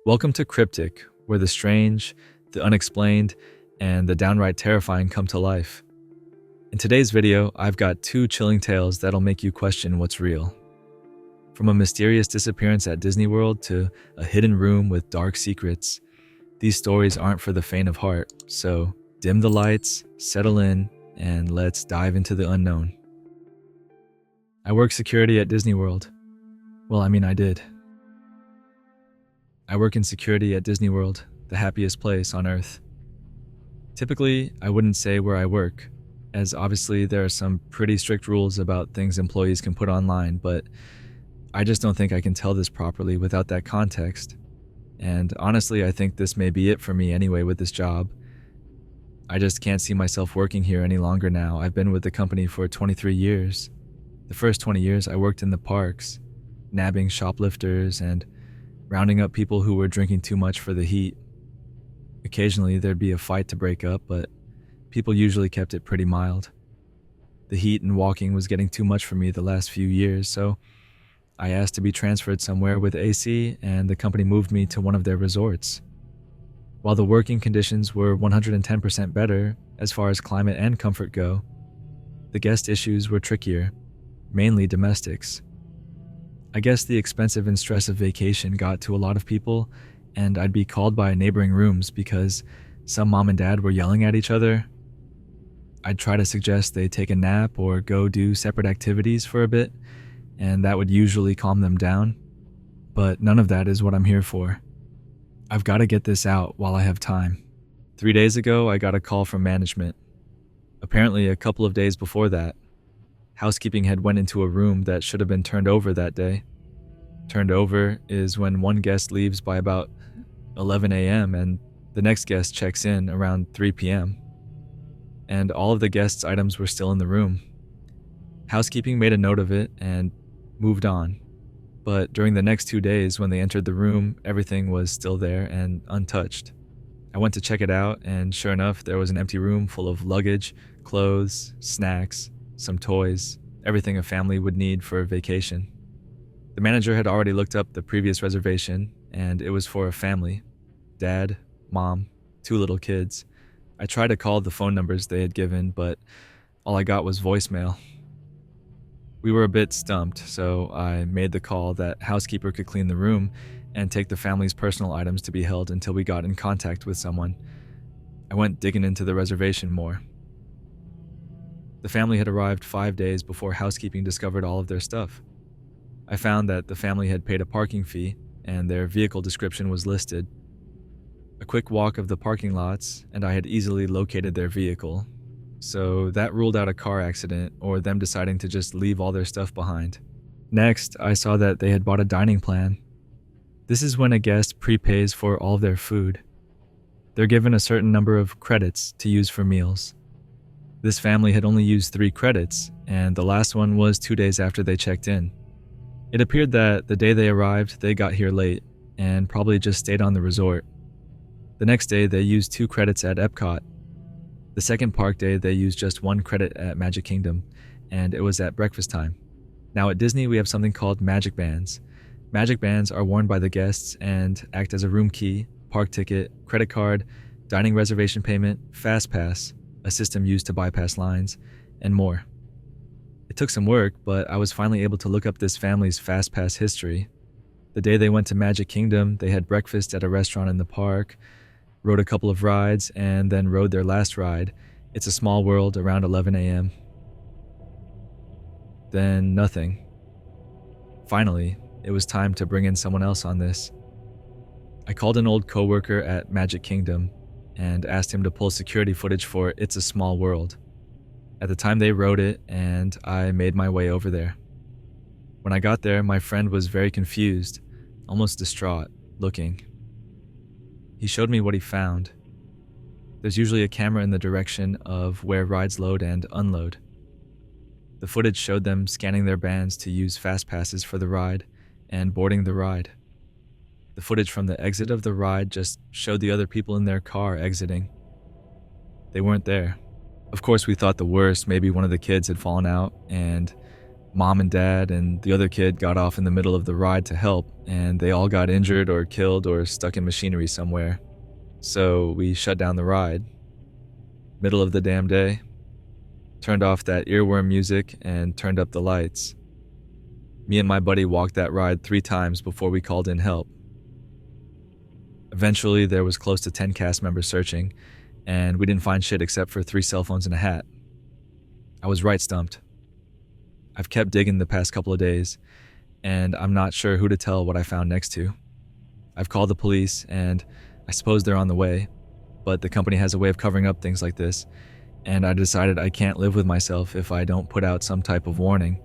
Welcome to Cryptic, where the strange, the unexplained, and the downright terrifying come to life. In today's video, I've got two chilling tales that'll make you question what's real. From a mysterious disappearance at Disney World to a hidden room with dark secrets, these stories aren't for the faint of heart, so dim the lights, settle in, and let's dive into the unknown. I work security at Disney World. I did. I work in security at Disney World, the happiest place on Earth. Typically, I wouldn't say where I work, as obviously there are some pretty strict rules about things employees can put online, but I just don't think I can tell this properly without that context. And honestly, I think this may be it for me anyway with this job. I just can't see myself working here any longer now. I've been with the company for 23 years. The first 20 years I worked in the parks, nabbing shoplifters and rounding up people who were drinking too much for the heat. Occasionally there'd be a fight to break up, but people usually kept it pretty mild. The heat and walking was getting too much for me the last few years, so I asked to be transferred somewhere with AC, and the company moved me to one of their resorts. While the working conditions were 110% better as far as climate and comfort go, the guest issues were trickier, mainly domestics. I guess the expensive and stress of vacation got to a lot of people, and I'd be called by neighboring rooms because some mom and dad were yelling at each other. I'd try to suggest they take a nap or go do separate activities for a bit, and that would usually calm them down. But none of that is what I'm here for. I've got to get this out while I have time. 3 days ago, I got a call from management. Apparently, a couple of days before that, housekeeping had went into a room that should have been turned over that day. Turned over is when one guest leaves by about 11 a.m. and the next guest checks in around 3 p.m. And all of the guests' items were still in the room. Housekeeping made a note of it and moved on. But during the next 2 days when they entered the room, everything was still there and untouched. I went to check it out, and sure enough, there was an empty room full of luggage, clothes, snacks, some toys, everything a family would need for a vacation. The manager had already looked up the previous reservation, and it was for a family. Dad, mom, 2 little kids. I tried to call the phone numbers they had given, but all I got was voicemail. We were a bit stumped, so I made the call that housekeeper could clean the room and take the family's personal items to be held until we got in contact with someone. I went digging into the reservation more. The family had arrived 5 days before housekeeping discovered all of their stuff. I found that the family had paid a parking fee, and their vehicle description was listed. A quick walk of the parking lots, and I had easily located their vehicle, so that ruled out a car accident or them deciding to just leave all their stuff behind. Next, I saw that they had bought a dining plan. This is when a guest prepays for all of their food. They're given a certain number of credits to use for meals. This family had only used 3 credits, and the last one was 2 days after they checked in. It appeared that the day they arrived, they got here late, and probably just stayed on the resort. The next day, they used 2 credits at Epcot. The second park day, they used just 1 credit at Magic Kingdom, and it was at breakfast time. Now at Disney, we have something called Magic Bands. Magic Bands are worn by the guests and act as a room key, park ticket, credit card, dining reservation payment, Fast Pass, a system used to bypass lines, and more. It took some work, but I was finally able to look up this family's Fast Pass history. The day they went to Magic Kingdom, they had breakfast at a restaurant in the park, rode a couple of rides, and then rode their last ride, It's a Small World, around 11 a.m. Then nothing. Finally, it was time to bring in someone else on this. I called an old coworker at Magic Kingdom and asked him to pull security footage for It's a Small World. At the time they wrote it, and I made my way over there. When I got there, my friend was very confused, almost distraught, looking. He showed me what he found. There's usually a camera in the direction of where rides load and unload. The footage showed them scanning their bands to use fast passes for the ride and boarding the ride. The footage from the exit of the ride just showed the other people in their car exiting. They weren't there. Of course, we thought the worst, maybe one of the kids had fallen out, and Mom and dad and the other kid got off in the middle of the ride to help, and they all got injured or killed or stuck in machinery somewhere. So we shut down the ride. Middle of the damn day. Turned off that earworm music and turned up the lights. Me and my buddy walked that ride 3 times before we called in help. Eventually, there was close to 10 cast members searching, and we didn't find shit except for 3 cell phones and a hat. I was right stumped. I've kept digging the past couple of days, and I'm not sure who to tell what I found next to. I've called the police, and I suppose they're on the way, but the company has a way of covering up things like this, and I decided I can't live with myself if I don't put out some type of warning.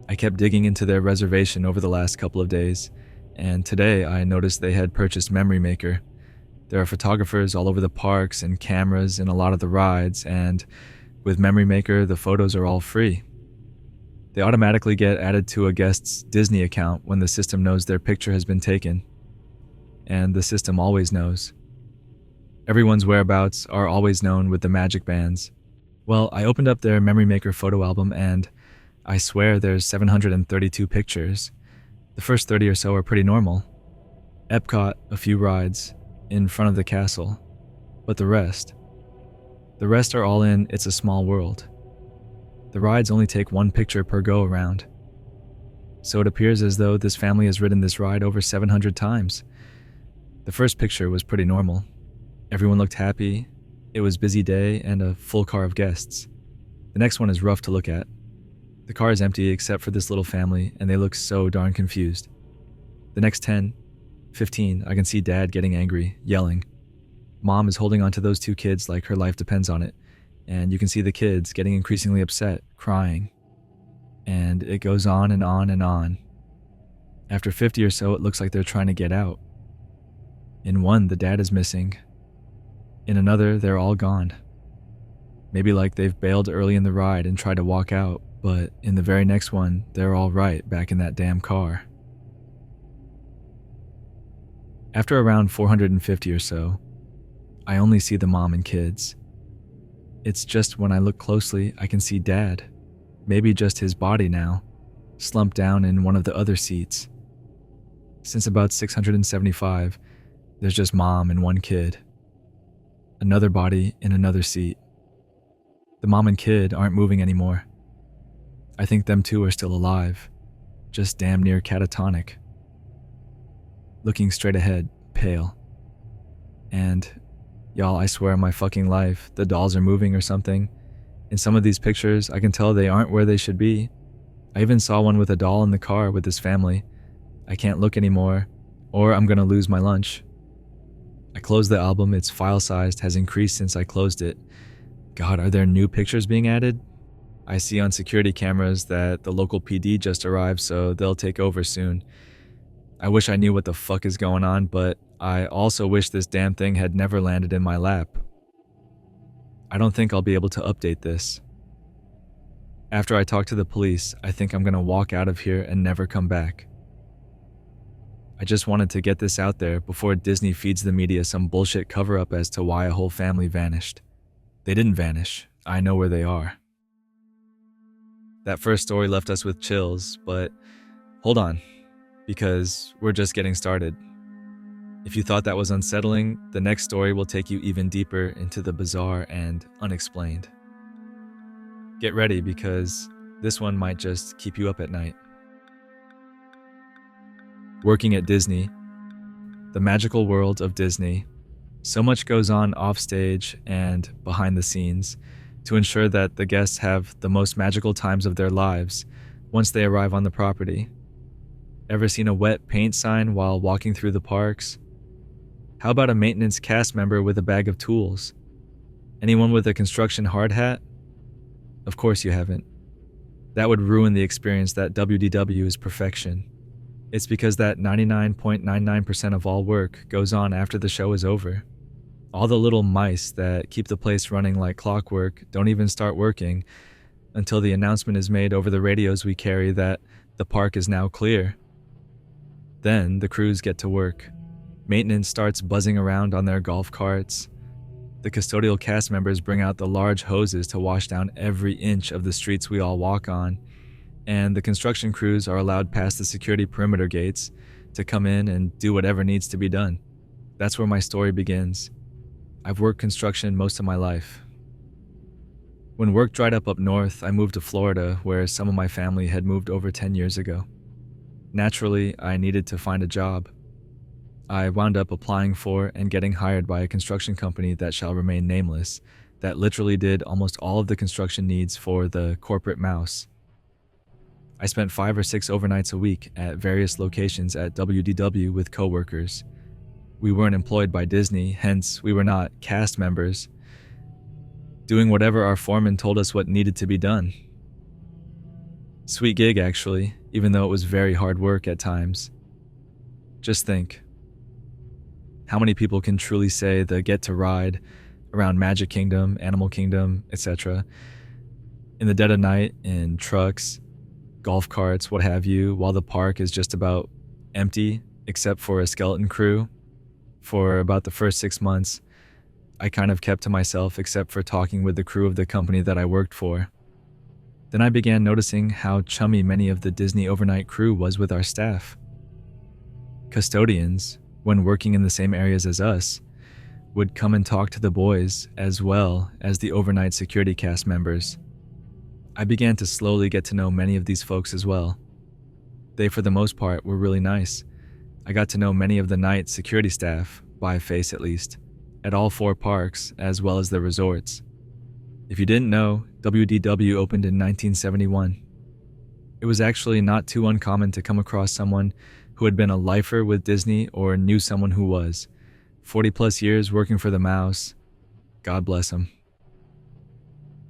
I kept digging into their reservation over the last couple of days, and today I noticed they had purchased Memory Maker. There are photographers all over the parks and cameras in a lot of the rides, and with Memory Maker, the photos are all free. They automatically get added to a guest's Disney account when the system knows their picture has been taken. And the system always knows. Everyone's whereabouts are always known with the magic bands. Well, I opened up their Memory Maker photo album and I swear there's 732 pictures. The first 30 or so are pretty normal. Epcot, a few rides, in front of the castle. But the rest are all in It's a Small World. The rides only take 1 picture per go-around. So it appears as though this family has ridden this ride over 700 times. The first picture was pretty normal. Everyone looked happy. It was a busy day and a full car of guests. The next one is rough to look at. The car is empty except for this little family, and they look so darn confused. The next 10, 15, I can see Dad getting angry, yelling. Mom is holding onto those 2 kids like her life depends on it, and you can see the kids getting increasingly upset, crying. And it goes on and on and on. After 50 or so, it looks like they're trying to get out. In one, the dad is missing. In another, they're all gone. Maybe like they've bailed early in the ride and tried to walk out, but in the very next one, they're all right back in that damn car. After around 450 or so, I only see the mom and kids. It's just when I look closely, I can see Dad, maybe just his body now, slumped down in one of the other seats. Since about 675, there's just Mom and 1 kid. Another body in another seat. The mom and kid aren't moving anymore. I think them 2 are still alive, just damn near catatonic. Looking straight ahead, pale. And y'all, I swear on my fucking life, the dolls are moving or something. In some of these pictures, I can tell they aren't where they should be. I even saw one with a doll in the car with his family. I can't look anymore, or I'm gonna lose my lunch. I closed the album, its file size has increased since I closed it. God, are there new pictures being added? I see on security cameras that the local PD just arrived, so they'll take over soon. I wish I knew what the fuck is going on, but I also wish this damn thing had never landed in my lap. I don't think I'll be able to update this. After I talk to the police, I think I'm gonna walk out of here and never come back. I just wanted to get this out there before Disney feeds the media some bullshit cover-up as to why a whole family vanished. They didn't vanish. I know where they are. That first story left us with chills, but hold on, because we're just getting started. If you thought that was unsettling, the next story will take you even deeper into the bizarre and unexplained. Get ready, because this one might just keep you up at night. Working at Disney, the magical world of Disney, so much goes on offstage and behind the scenes to ensure that the guests have the most magical times of their lives once they arrive on the property. Ever seen a wet paint sign while walking through the parks? How about a maintenance cast member with a bag of tools? Anyone with a construction hard hat? Of course you haven't. That would ruin the experience that WDW is perfection. It's because that 99.99% of all work goes on after the show is over. All the little mice that keep the place running like clockwork don't even start working until the announcement is made over the radios we carry that the park is now clear. Then the crews get to work. Maintenance starts buzzing around on their golf carts. The custodial cast members bring out the large hoses to wash down every inch of the streets we all walk on. and the construction crews are allowed past the security perimeter gates to come in and do whatever needs to be done. That's where my story begins. I've worked construction most of my life. When work dried up north, I moved to Florida, where some of my family had moved over 10 years ago. Naturally, I needed to find a job. I wound up applying for and getting hired by a construction company that shall remain nameless, that literally did almost all of the construction needs for the corporate mouse. I spent 5 or 6 overnights a week at various locations at WDW with coworkers. We weren't employed by Disney, hence we were not cast members, doing whatever our foreman told us what needed to be done. Sweet gig, actually, even though it was very hard work at times. Just think, how many people can truly say they get to ride around Magic Kingdom, Animal Kingdom, etc., in the dead of night, in trucks, golf carts, what have you, while the park is just about empty except for a skeleton crew? For about the first 6 months, I kind of kept to myself except for talking with the crew of the company that I worked for. Then I began noticing how chummy many of the Disney overnight crew was with our staff. Custodians, when working in the same areas as us, would come and talk to the boys as well as the overnight security cast members. I began to slowly get to know many of these folks as well. They, for the most part, were really nice. I got to know many of the night security staff, by face at least, at all 4 parks as well as the resorts. If you didn't know, WDW opened in 1971. It was actually not too uncommon to come across someone who had been a lifer with Disney or knew someone who was. 40 plus years working for the mouse. God bless him.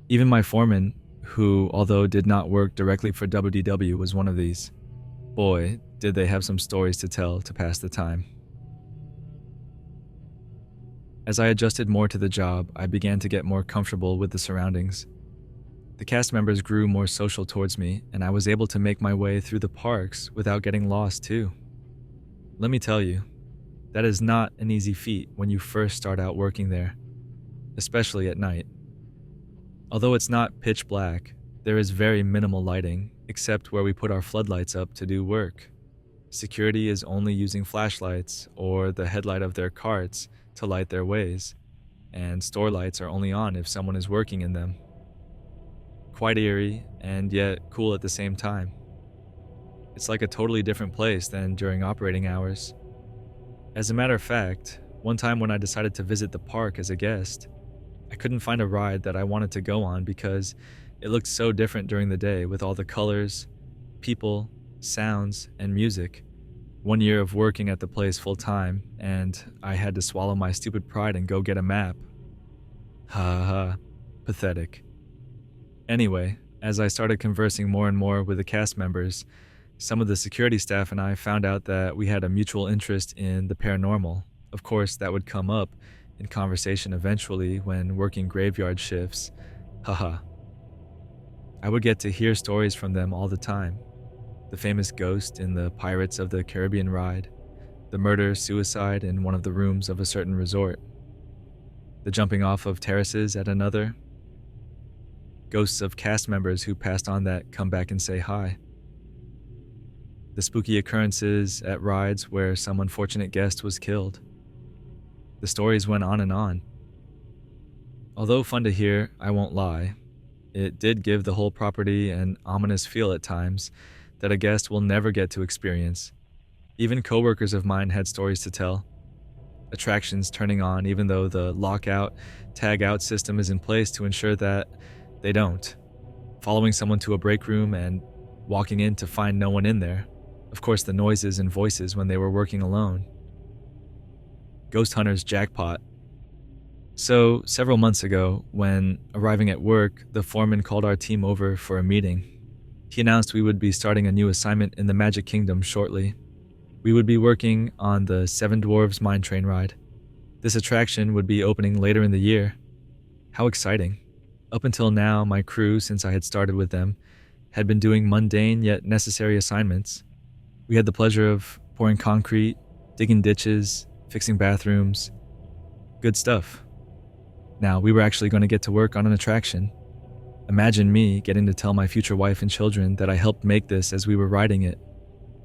Even my foreman, who, although did not work directly for WDW, was one of these. Boy, did they have some stories to tell to pass the time. As I adjusted more to the job, I began to get more comfortable with the surroundings. The cast members grew more social towards me, and I was able to make my way through the parks without getting lost too. Let me tell you, that is not an easy feat when you first start out working there, especially at night. Although it's not pitch black, there is very minimal lighting, except where we put our floodlights up to do work. Security is only using flashlights or the headlight of their carts to light their ways, and store lights are only on if someone is working in them. Quite eerie, and yet cool at the same time. It's like a totally different place than during operating hours. As a matter of fact, one time when I decided to visit the park as a guest, I couldn't find a ride that I wanted to go on because it looked so different during the day with all the colors, people, sounds, and music. 1 year of working at the place full time, and I had to swallow my stupid pride and go get a map. Ha ha ha, pathetic. Anyway, as I started conversing more and more with the cast members, some of the security staff and I found out that we had a mutual interest in the paranormal. Of course, that would come up in conversation eventually when working graveyard shifts. Haha. I would get to hear stories from them all the time. The famous ghost in the Pirates of the Caribbean ride, the murder-suicide in one of the rooms of a certain resort, the jumping off of terraces at another, ghosts of cast members who passed on that come back and say hi, the spooky occurrences at rides where some unfortunate guest was killed. The stories went on and on. Although fun to hear, I won't lie, it did give the whole property an ominous feel at times that a guest will never get to experience. Even coworkers of mine had stories to tell. Attractions turning on even though the lockout, tag-out system is in place to ensure that they don't. Following someone to a break room and walking in to find no one in there. Of course, the noises and voices when they were working alone. Ghost hunters jackpot. So, several months ago, when arriving at work, the foreman called our team over for a meeting. He announced we would be starting a new assignment in the Magic Kingdom shortly. We would be working on the Seven Dwarves Mine Train ride. This attraction would be opening later in the year. How exciting. Up until now, my crew, since I had started with them, had been doing mundane yet necessary assignments. We had the pleasure of pouring concrete, digging ditches, fixing bathrooms. Good stuff. Now, we were actually going to get to work on an attraction. Imagine me getting to tell my future wife and children that I helped make this as we were writing it.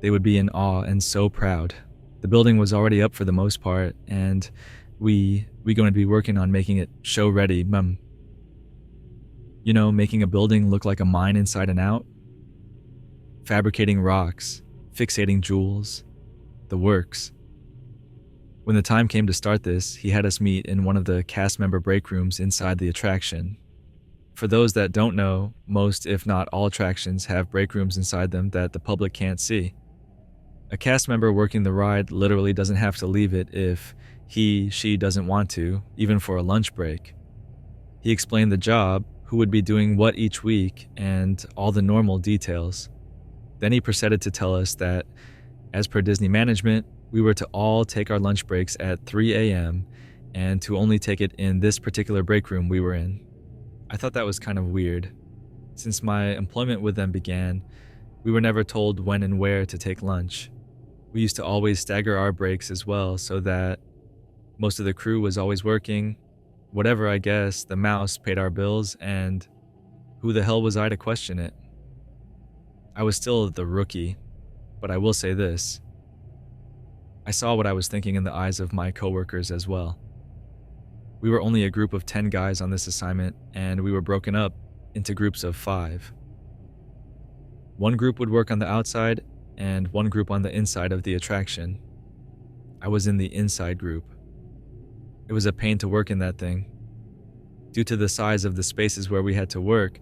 They would be in awe and so proud. The building was already up for the most part, and we going to be working on making it show ready, making a building look like a mine inside and out, fabricating rocks, fixating jewels, the works. When the time came to start this, he had us meet in one of the cast member break rooms inside the attraction. For those that don't know, most if not all attractions have break rooms inside them that the public can't see. A cast member working the ride literally doesn't have to leave it if she doesn't want to, even for a lunch break. He explained the job, who would be doing what each week, and all the normal details. Then he proceeded to tell us that, as per Disney management, we were to all take our lunch breaks at 3 a.m. and to only take it in this particular break room we were in. I thought that was kind of weird. Since my employment with them began, we were never told when and where to take lunch. We used to always stagger our breaks as well so that most of the crew was always working. Whatever, I guess, the mouse paid our bills, and who the hell was I to question it? I was still the rookie, but I will say this. I saw what I was thinking in the eyes of my coworkers as well. We were only a group of 10 guys on this assignment, and we were broken up into groups of 5. One group would work on the outside, and one group on the inside of the attraction. I was in the inside group. It was a pain to work in that thing. Due to the size of the spaces where we had to work,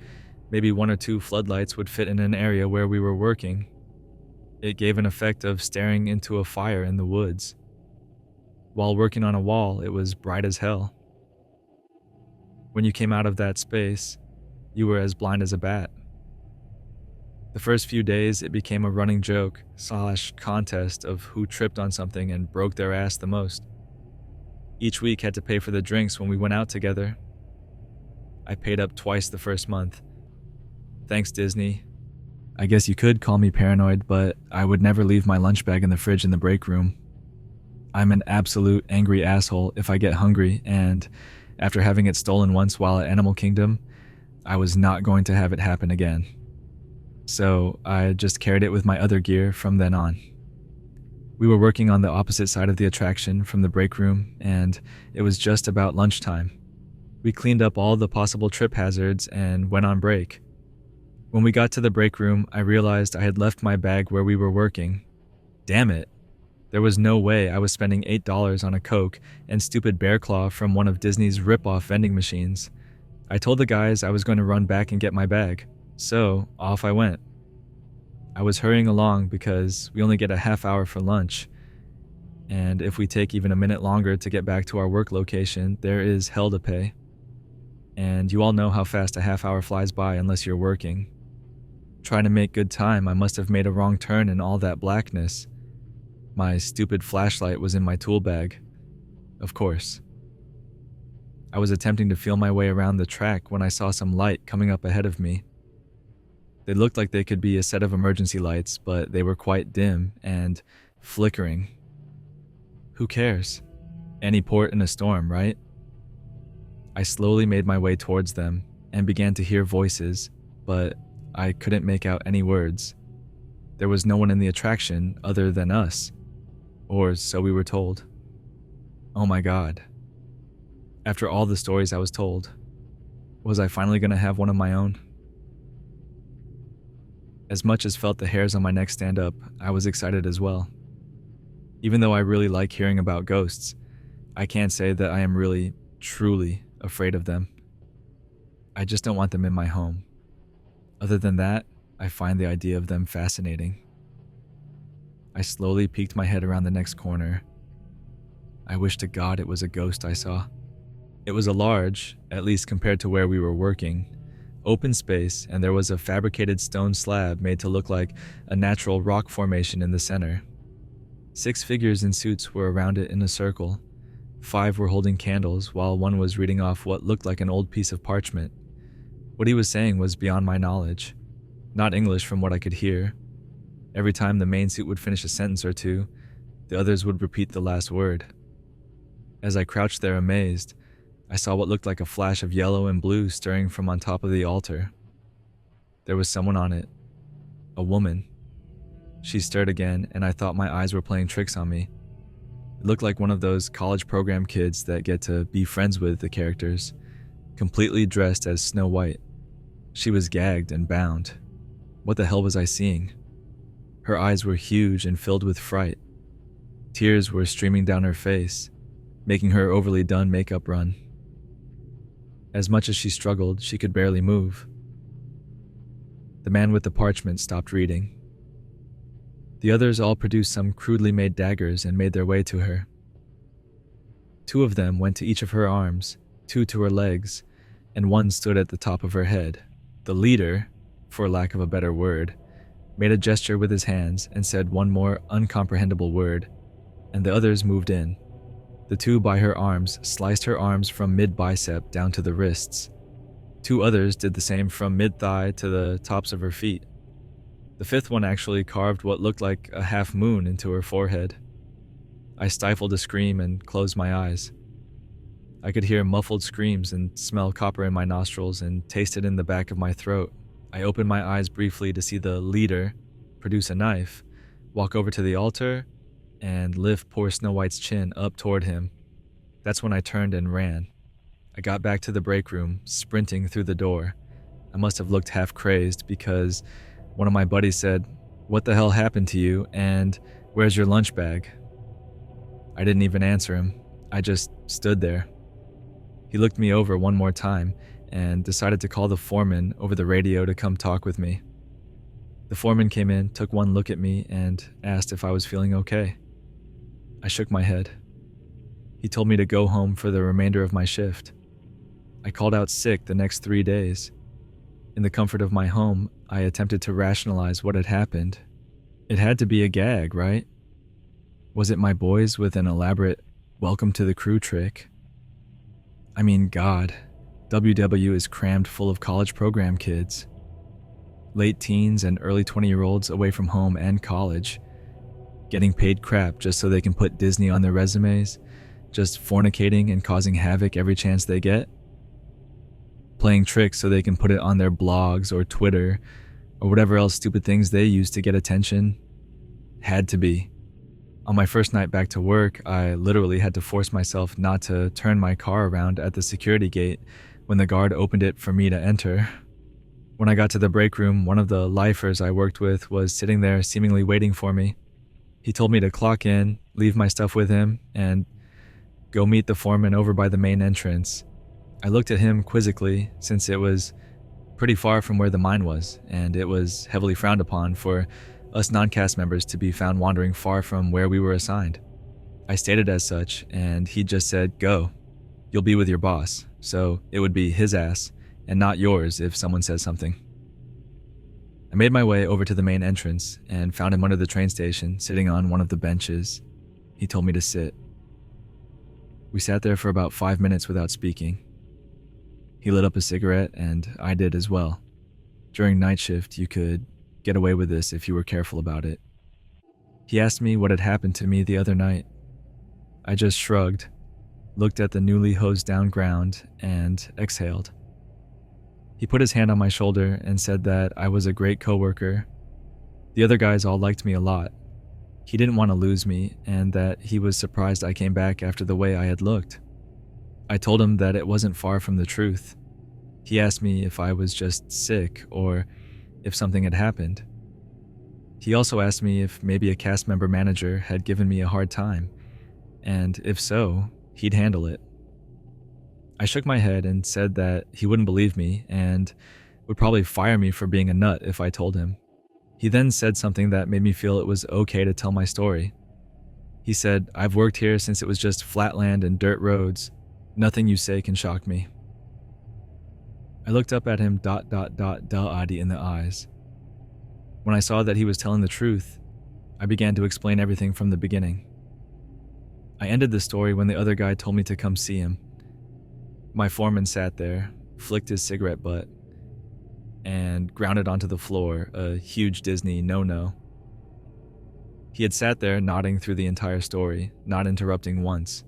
maybe 1 or 2 floodlights would fit in an area where we were working. It gave an effect of staring into a fire in the woods. While working on a wall, it was bright as hell. When you came out of that space, you were as blind as a bat. The first few days, it became a running joke / contest of who tripped on something and broke their ass the most. Each week had to pay for the drinks when we went out together. I paid up twice the first month. Thanks, Disney. I guess you could call me paranoid, but I would never leave my lunch bag in the fridge in the break room. I'm an absolute angry asshole if I get hungry, and after having it stolen once while at Animal Kingdom, I was not going to have it happen again. So I just carried it with my other gear from then on. We were working on the opposite side of the attraction from the break room, and it was just about lunchtime. We cleaned up all the possible trip hazards and went on break. When we got to the break room, I realized I had left my bag where we were working. Damn it. There was no way I was spending $8 on a Coke and stupid bear claw from one of Disney's rip-off vending machines. I told the guys I was going to run back and get my bag, so off I went. I was hurrying along because we only get a half hour for lunch, and if we take even a minute longer to get back to our work location, there is hell to pay. And you all know how fast a half hour flies by unless you're working. Trying to make good time, I must have made a wrong turn in all that blackness. My stupid flashlight was in my tool bag. Of course. I was attempting to feel my way around the track when I saw some light coming up ahead of me. They looked like they could be a set of emergency lights, but they were quite dim and flickering. Who cares? Any port in a storm, right? I slowly made my way towards them and began to hear voices, but I couldn't make out any words. There was no one in the attraction other than us, or so we were told. Oh my God. After all the stories I was told, was I finally going to have one of my own? As much as felt the hairs on my neck stand up, I was excited as well. Even though I really like hearing about ghosts, I can't say that I am really, truly afraid of them. I just don't want them in my home. Other than that, I find the idea of them fascinating. I slowly peeked my head around the next corner. I wish to God it was a ghost I saw. It was a large, at least compared to where we were working, open space, and there was a fabricated stone slab made to look like a natural rock formation in the center. 6 figures in suits were around it in a circle. 5 were holding candles, while one was reading off what looked like an old piece of parchment. What he was saying was beyond my knowledge. Not English from what I could hear. Every time the main suit would finish a sentence or two, the others would repeat the last word. As I crouched there amazed, I saw what looked like a flash of yellow and blue stirring from on top of the altar. There was someone on it, a woman. She stirred again, and I thought my eyes were playing tricks on me. It looked like one of those college program kids that get to be friends with the characters, completely dressed as Snow White. She was gagged and bound. What the hell was I seeing? Her eyes were huge and filled with fright. Tears were streaming down her face, making her overly done makeup run. As much as she struggled, she could barely move. The man with the parchment stopped reading. The others all produced some crudely made daggers and made their way to her. 2 of them went to each of her arms, 2 to her legs, and 1 stood at the top of her head. The leader, for lack of a better word, made a gesture with his hands and said one more uncomprehendable word, and the others moved in. The 2 by her arms sliced her arms from mid-bicep down to the wrists. 2 others did the same from mid-thigh to the tops of her feet. The 5th one actually carved what looked like a half moon into her forehead. I stifled a scream and closed my eyes. I could hear muffled screams and smell copper in my nostrils and taste it in the back of my throat. I opened my eyes briefly to see the leader produce a knife, walk over to the altar, and lift poor Snow White's chin up toward him. That's when I turned and ran. I got back to the break room, sprinting through the door. I must have looked half crazed because one of my buddies said, "What the hell happened to you, and where's your lunch bag?" I didn't even answer him. I just stood there. He looked me over one more time and decided to call the foreman over the radio to come talk with me. The foreman came in, took one look at me, and asked if I was feeling okay. I shook my head. He told me to go home for the remainder of my shift. I called out sick the next 3 days. In the comfort of my home, I attempted to rationalize what had happened. It had to be a gag, right? Was it my boys with an elaborate welcome to the crew trick? I mean, God, WW is crammed full of college program kids. Late teens and early 20-year-olds away from home and college, getting paid crap just so they can put Disney on their resumes, just fornicating and causing havoc every chance they get, playing tricks so they can put it on their blogs or Twitter or whatever else stupid things they use to get attention. Had to be. On my first night back to work, I literally had to force myself not to turn my car around at the security gate when the guard opened it for me to enter. When I got to the break room, one of the lifers I worked with was sitting there seemingly waiting for me. He told me to clock in, leave my stuff with him, and go meet the foreman over by the main entrance. I looked at him quizzically since it was pretty far from where the mine was, and it was heavily frowned upon for us non-cast members to be found wandering far from where we were assigned. I stated as such, and he just said, "Go. You'll be with your boss," so it would be his ass and not yours if someone says something. I made my way over to the main entrance and found him under the train station, sitting on one of the benches. He told me to sit. We sat there for about 5 minutes without speaking. He lit up a cigarette, and I did as well. During night shift, you could get away with this if you were careful about it. He asked me what had happened to me the other night. I just shrugged, looked at the newly hosed down ground, and exhaled. He put his hand on my shoulder and said that I was a great coworker. The other guys all liked me a lot. He didn't want to lose me, and that he was surprised I came back after the way I had looked. I told him that it wasn't far from the truth. He asked me if I was just sick or if something had happened. He also asked me if maybe a cast member manager had given me a hard time, and if so, he'd handle it. I shook my head and said that he wouldn't believe me and would probably fire me for being a nut if I told him. He then said something that made me feel it was okay to tell my story. He said, "I've worked here since it was just flat land and dirt roads. Nothing you say can shock me." I looked up at him Adi in the eyes. When I saw that he was telling the truth, I began to explain everything from the beginning. I ended the story when the other guy told me to come see him. My foreman sat there, flicked his cigarette butt, and ground it onto the floor, a huge Disney no-no. He had sat there nodding through the entire story, not interrupting once.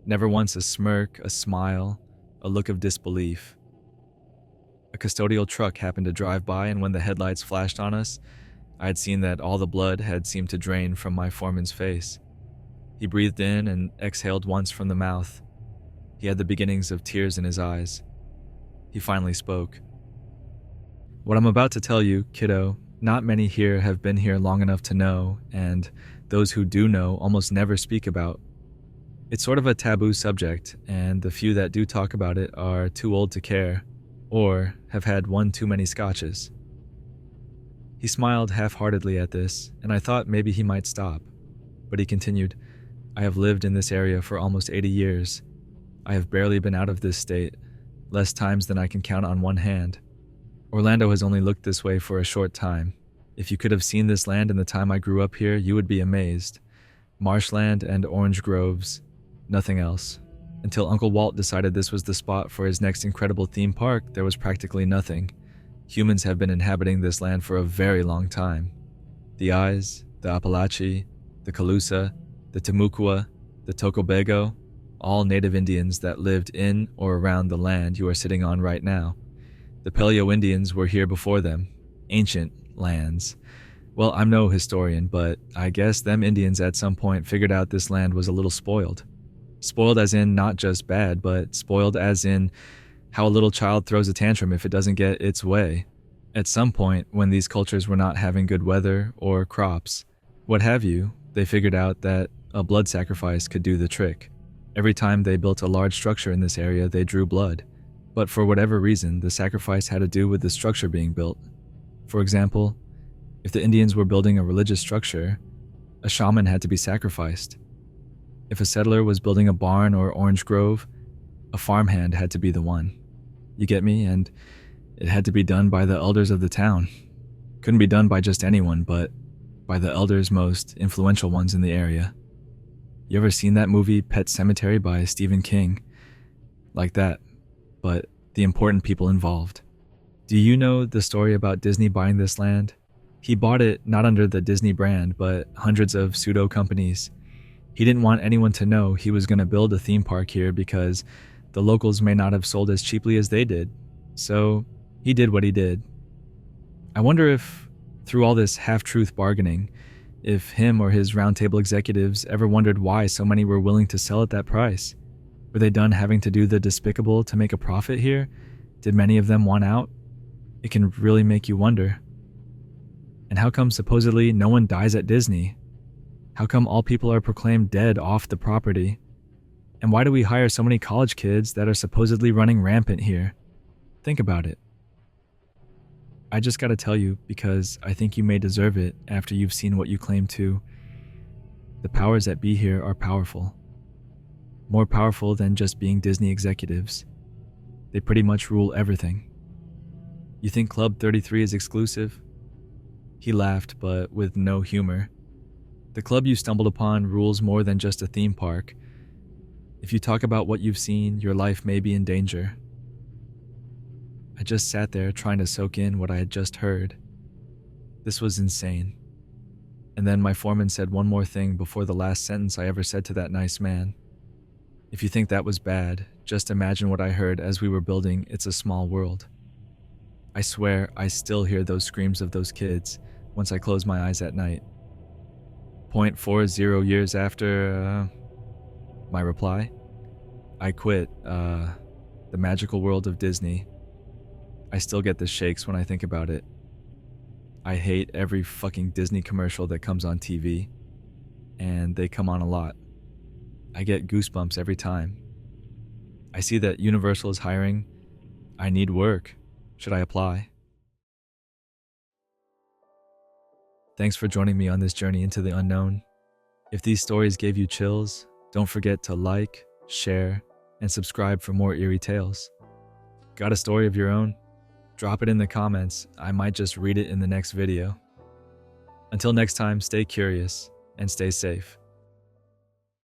Never once a smirk, a smile, a look of disbelief. A custodial truck happened to drive by, and when the headlights flashed on us, I had seen that all the blood had seemed to drain from my foreman's face. He breathed in and exhaled once from the mouth. He had the beginnings of tears in his eyes. He finally spoke. What I'm about to tell you, kiddo, not many here have been here long enough to know, and those who do know almost never speak about. It's sort of a taboo subject, and the few that do talk about it are too old to care, or have had one too many scotches. He smiled half-heartedly at this, and I thought maybe he might stop. But he continued, I have lived in this area for almost 80 years. I have barely been out of this state, less times than I can count on one hand. Orlando has only looked this way for a short time. If you could have seen this land in the time I grew up here, you would be amazed. Marshland and orange groves, nothing else. Until Uncle Walt decided this was the spot for his next incredible theme park, there was practically nothing. Humans have been inhabiting this land for a very long time. The Ayes, the Apalachee, the Calusa, the Timucua, the Tocobago, all native Indians that lived in or around the land you are sitting on right now. The Paleo Indians were here before them, ancient lands. Well, I'm no historian, but I guess them Indians at some point figured out this land was a little spoiled. Spoiled as in not just bad, but spoiled as in how a little child throws a tantrum if it doesn't get its way. At some point, when these cultures were not having good weather or crops, what have you, they figured out that a blood sacrifice could do the trick. Every time they built a large structure in this area, they drew blood. But for whatever reason, the sacrifice had to do with the structure being built. For example, if the Indians were building a religious structure, a shaman had to be sacrificed. If a settler was building a barn or orange grove, a farmhand had to be the one. You get me? And it had to be done by the elders of the town. Couldn't be done by just anyone, but by the elders most influential ones in the area. You ever seen that movie Pet Sematary by Stephen King? Like that, but the important people involved. Do you know the story about Disney buying this land? He bought it not under the Disney brand, but hundreds of pseudo companies. He didn't want anyone to know he was going to build a theme park here because the locals may not have sold as cheaply as they did. So he did what he did. I wonder if, through all this half-truth bargaining, if him or his roundtable executives ever wondered why so many were willing to sell at that price. Were they done having to do the despicable to make a profit here? Did many of them want out? It can really make you wonder. And how come supposedly no one dies at Disney? How come all people are proclaimed dead off the property? And why do we hire so many college kids that are supposedly running rampant here? Think about it. I just gotta tell you because I think you may deserve it after you've seen what you claim to. The powers that be here are powerful. More powerful than just being Disney executives. They pretty much rule everything. You think Club 33 is exclusive? He laughed, but with no humor. The club you stumbled upon rules more than just a theme park. If you talk about what you've seen, your life may be in danger. I just sat there trying to soak in what I had just heard. This was insane. And then my foreman said one more thing before the last sentence I ever said to that nice man. If you think that was bad, just imagine what I heard as we were building It's a Small World. I swear I still hear those screams of those kids once I close my eyes at night. 0.40 years after my reply, I quit the magical world of Disney. I still get the shakes when I think about it. I hate every fucking Disney commercial that comes on TV, and they come on a lot. I get goosebumps every time. I see that Universal is hiring. I need work. Should I apply? Thanks for joining me on this journey into the unknown. If these stories gave you chills, don't forget to like, share, and subscribe for more eerie tales. Got a story of your own? Drop it in the comments. I might just read it in the next video. Until next time, stay curious and stay safe.